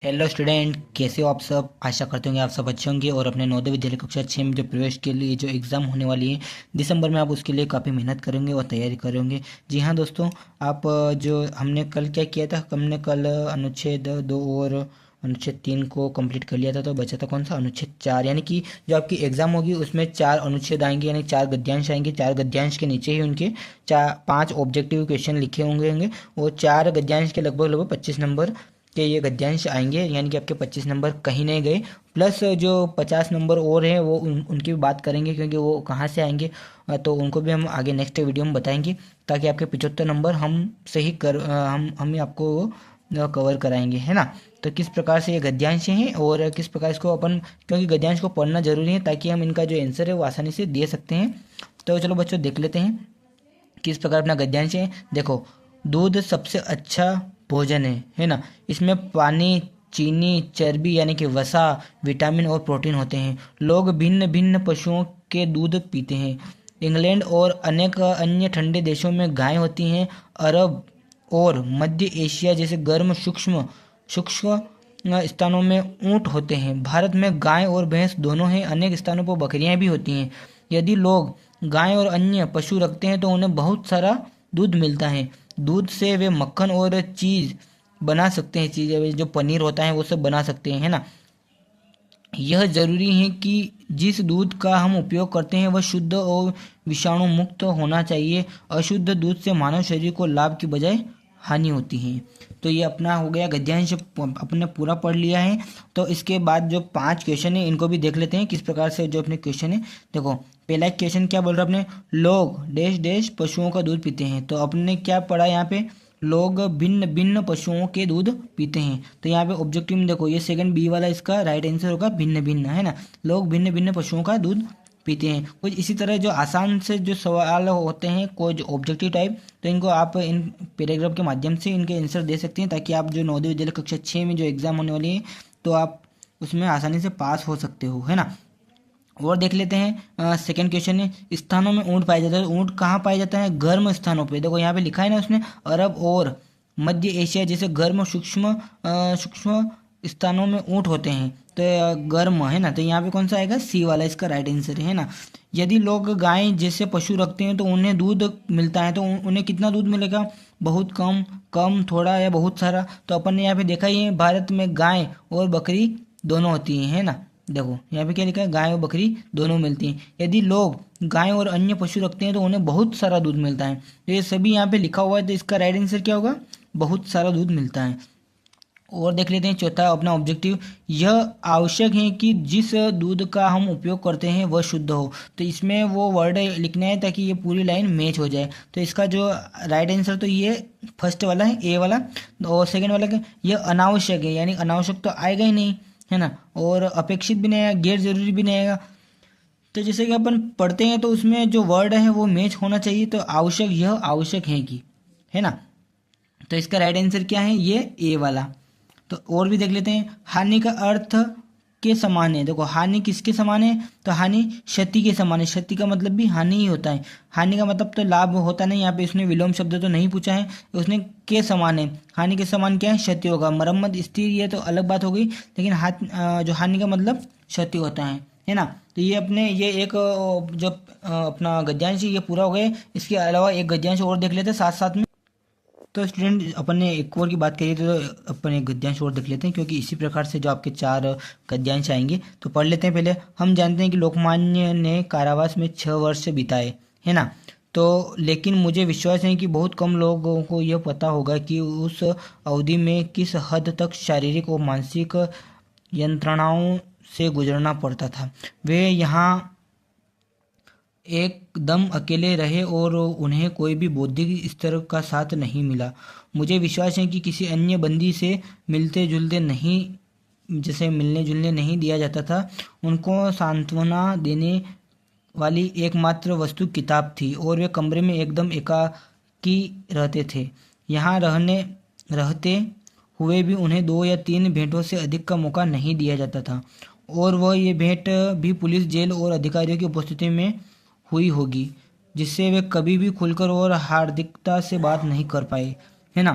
Hello student, कैसे हो आप सब। आशा करते होंगे आप सब अच्छे होंगे और अपने नवोदय विद्यालय कक्षा 6 में जो प्रवेश के लिए जो एग्ज़ाम होने वाली है दिसंबर में, आप उसके लिए काफ़ी मेहनत करेंगे और तैयारी करेंगे। जी हाँ दोस्तों, आप जो हमने कल क्या किया था, हमने कल अनुच्छेद 2 और अनुच्छेद 3 को कंप्लीट कर लिया था। तो बचा था कौन सा, अनुच्छेद 4। यानी कि जो आपकी एग्ज़ाम होगी उसमें 4 अनुच्छेद आएंगे, यानी 4 गद्यांश आएंगे। 4 गद्यांश के नीचे ही उनके 5 ऑब्जेक्टिव क्वेश्चन लिखे होंगे और 4 गद्यांश के लगभग लगभग 25 नंबर के ये गद्यांश आएंगे। यानी कि आपके 25 नंबर कहीं नहीं गए। प्लस जो 50 नंबर और हैं वो उनकी भी बात करेंगे, क्योंकि वो कहाँ से आएंगे तो उनको भी हम आगे नेक्स्ट वीडियो में बताएंगे, ताकि आपके 75 नंबर हम सही कर हम ही आपको कवर कराएंगे, है ना। तो किस प्रकार से ये गद्यांश हैं और किस प्रकार इसको अपन, क्योंकि गद्यांश को पढ़ना जरूरी है ताकि हम इनका जो आंसर है वो आसानी से दे सकते हैं। तो चलो बच्चों देख लेते हैं किस प्रकार अपना गद्यांश है। देखो, दूध सबसे अच्छा भोजन है ना। इसमें पानी, चीनी, चर्बी यानी कि वसा, विटामिन और प्रोटीन होते हैं। लोग भिन्न भिन्न पशुओं के दूध पीते हैं। इंग्लैंड और अनेक अन्य ठंडे देशों में गायें होती हैं। अरब और मध्य एशिया जैसे गर्म सूक्ष्म सूक्ष्म स्थानों में ऊंट होते हैं। भारत में गाय और भैंस दोनों हैं। अनेक स्थानों पर बकरियां भी होती हैं। यदि लोग गाय और अन्य पशु रखते हैं तो उन्हें बहुत सारा दूध मिलता है। दूध से वे मक्खन और चीज़ बना सकते हैं। चीज़ जो पनीर होता है वो सब बना सकते हैं, है ना। यह जरूरी है कि जिस दूध का हम उपयोग करते हैं वह शुद्ध और विषाणु मुक्त होना चाहिए। अशुद्ध दूध से मानव शरीर को लाभ की बजाय हानि होती है। तो ये अपना हो गया गद्यांश, अपने पूरा पढ़ लिया है। तो इसके बाद जो 5 क्वेश्चन है इनको भी देख लेते हैं किस प्रकार से जो अपने क्वेश्चन है। देखो, पहला क्वेश्चन क्या बोल रहा है अपने, लोग डैश डैश पशुओं का दूध पीते हैं। तो अपने क्या पढ़ा यहाँ पे, लोग भिन्न भिन्न पशुओं के दूध पीते हैं। तो यहाँ पे ऑब्जेक्टिव में देखो, ये सेकंड बी वाला इसका राइट आंसर होगा, भिन्न भिन्न, है ना। लोग भिन्न भिन्न पशुओं का दूध पीते हैं। कुछ इसी तरह जो आसान से जो सवाल होते हैं, कोई जो ऑब्जेक्टिव टाइप, तो इनको आप इन पैराग्राफ के माध्यम से इनके आंसर दे सकते हैं, ताकि आप जो नवोदय विद्यालय कक्षा 6 में जो एग्जाम होने वाली है तो आप उसमें आसानी से पास हो सकते हो, है ना। और देख लेते हैं सेकंड क्वेश्चन है, स्थानों में ऊंट पाया जाता है। तो ऊंट कहाँ पाया जाता है, गर्म स्थानों पे। देखो यहाँ पे लिखा है ना उसने, अरब और मध्य एशिया जैसे गर्म सूक्ष्म सूक्ष्म स्थानों में ऊंट होते हैं। तो गर्म है ना, तो यहाँ पे कौन सा आएगा, सी वाला इसका राइट आंसर है ना। यदि लोग गाय जैसे पशु रखते हैं तो उन्हें दूध मिलता है। तो उन्हें कितना दूध मिलेगा, बहुत कम, कम, थोड़ा या बहुत सारा। तो अपन ने यहाँ पे देखा ही है, भारत में गाय और बकरी दोनों होती हैं, है ना। देखो यहाँ पे क्या लिखा है, गाय और बकरी दोनों मिलती हैं। यदि लोग गाय और अन्य पशु रखते हैं तो उन्हें बहुत सारा दूध मिलता है। तो ये सभी यहाँ पे लिखा हुआ है, तो इसका राइट आंसर क्या होगा, बहुत सारा दूध मिलता है। और देख लेते हैं चौथा अपना ऑब्जेक्टिव, यह आवश्यक है कि जिस दूध का हम उपयोग करते हैं वह शुद्ध हो। तो इसमें वो वर्ड लिखना है ताकि ये पूरी लाइन मैच हो जाए। तो इसका जो राइट आंसर तो ये फर्स्ट वाला है, ए वाला। और सेकंड वाला क्या, यह अनावश्यक है, यानी अनावश्यक तो आएगा ही नहीं, है ना। और अपेक्षित भी नहीं आएगा, गैर जरूरी भी नहीं आएगा। तो जैसे कि अपन पढ़ते हैं तो उसमें जो वर्ड है वो मैच होना चाहिए। तो आवश्यक, यह आवश्यक है कि, है ना। तो इसका राइट आंसर क्या है, ये ए वाला। तो और भी देख लेते हैं, हानि का अर्थ के समान है। देखो हानि किसके समान है, तो हानि क्षति के समान है। क्षति का मतलब भी हानि ही होता है। हानि का मतलब तो लाभ होता नहीं। यहाँ पे उसने विलोम शब्द तो नहीं पूछा है, उसने के समान है। हानि के समान क्या है, क्षति होगा। मरम्मत, स्थिर, ये तो अलग बात हो गई, लेकिन जो हानि का मतलब क्षति होता है ना। तो ये अपने ये एक जो अपना गद्यांश है ये पूरा हो गया। इसके अलावा एक गद्यांश और देख लेते हैं साथ साथ में। तो स्टूडेंट अपन ने एक और की बात करी थी, तो अपन एक गद्यांश और देख लेते हैं, क्योंकि इसी प्रकार से जो आपके 4 गद्यांश आएंगे। तो पढ़ लेते हैं पहले। हम जानते हैं कि लोकमान्य ने कारावास में 6 वर्ष बिताए, है ना। तो लेकिन मुझे विश्वास है कि बहुत कम लोगों को यह पता होगा कि उस अवधि में किस हद तक शारीरिक और मानसिक यंत्रणाओं से गुजरना पड़ता था। वे यहाँ एकदम अकेले रहे और उन्हें कोई भी बौद्धिक स्तर का साथ नहीं मिला। मुझे विश्वास है कि किसी अन्य बंदी से मिलते जुलते नहीं, जैसे मिलने जुलने नहीं दिया जाता था। उनको सांत्वना देने वाली एकमात्र वस्तु किताब थी और वे कमरे में एकदम एकाकी रहते थे। यहाँ रहते हुए भी उन्हें 2 या 3 भेंटों से अधिक का मौका नहीं दिया जाता था, और वह ये भेंट भी पुलिस, जेल और अधिकारियों की उपस्थिति में हुई होगी, जिससे वे कभी भी खुलकर और हार्दिकता से बात नहीं कर पाए, है ना।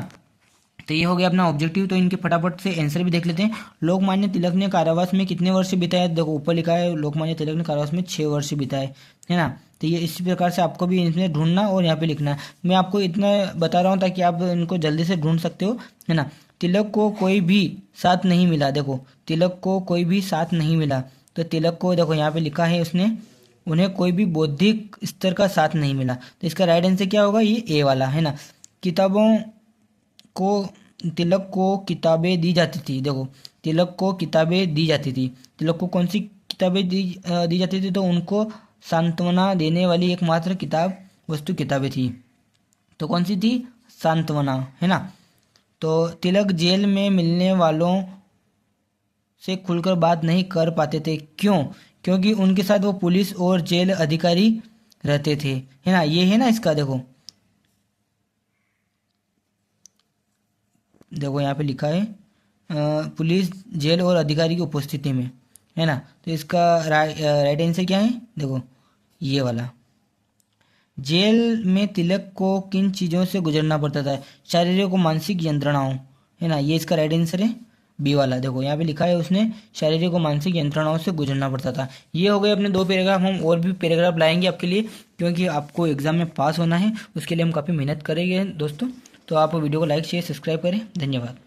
तो ये हो गया अपना ऑब्जेक्टिव। तो इनके फटाफट से आंसर भी देख लेते हैं। लोकमान्य तिलक ने कारावास में कितने वर्ष बिताए? देखो ऊपर लिखा है लोकमान्य तिलक ने कारावास में 6 वर्ष बिताए, है ना। तो ये इसी प्रकार से आपको भी इसमें ढूंढना और यहाँ पे लिखना है। मैं आपको इतना बता रहा हूँ ताकि आप इनको जल्दी से ढूंढ सकते हो, है ना। तिलक को कोई भी साथ नहीं मिला, देखो तिलक को कोई भी साथ नहीं मिला। तो तिलक को देखो यहाँ पे लिखा है उसने, उन्हें कोई भी बौद्धिक स्तर का साथ नहीं मिला। तो इसका राइट आंसर क्या होगा? ये ए वाला, है ना। किताबों को तिलक को किताबें दी जाती थी, देखो तिलक को किताबें दी जाती थी। तिलक को कौन सी किताबें दी जाती थी? तो उनको सांत्वना देने वाली एकमात्र किताब वस्तु किताबें थी। तो कौन सी थी? सांत्वना, है ना। तो तिलक जेल में मिलने वालों से खुलकर बात नहीं कर पाते थे, क्यों? क्योंकि उनके साथ वो पुलिस और जेल अधिकारी रहते थे, है ना। ये है ना इसका, देखो देखो यहाँ पे लिखा है पुलिस जेल और अधिकारी की उपस्थिति में, है ना। तो इसका राइट आंसर क्या है? देखो ये वाला। जेल में तिलक को किन चीज़ों से गुजरना पड़ता था? शारीरिक और मानसिक यंत्रणाओं, है ना। ये इसका राइट आंसर है बी वाला। देखो यहाँ पे लिखा है उसने शारीरिक और मानसिक यंत्रणाओं से गुजरना पड़ता था। ये हो गए अपने 2 पैराग्राफ। हम और भी पैराग्राफ लाएंगे आपके लिए, क्योंकि आपको एग्जाम में पास होना है, उसके लिए हम काफ़ी मेहनत करेंगे दोस्तों। तो आप वीडियो को लाइक शेयर सब्सक्राइब करें। धन्यवाद।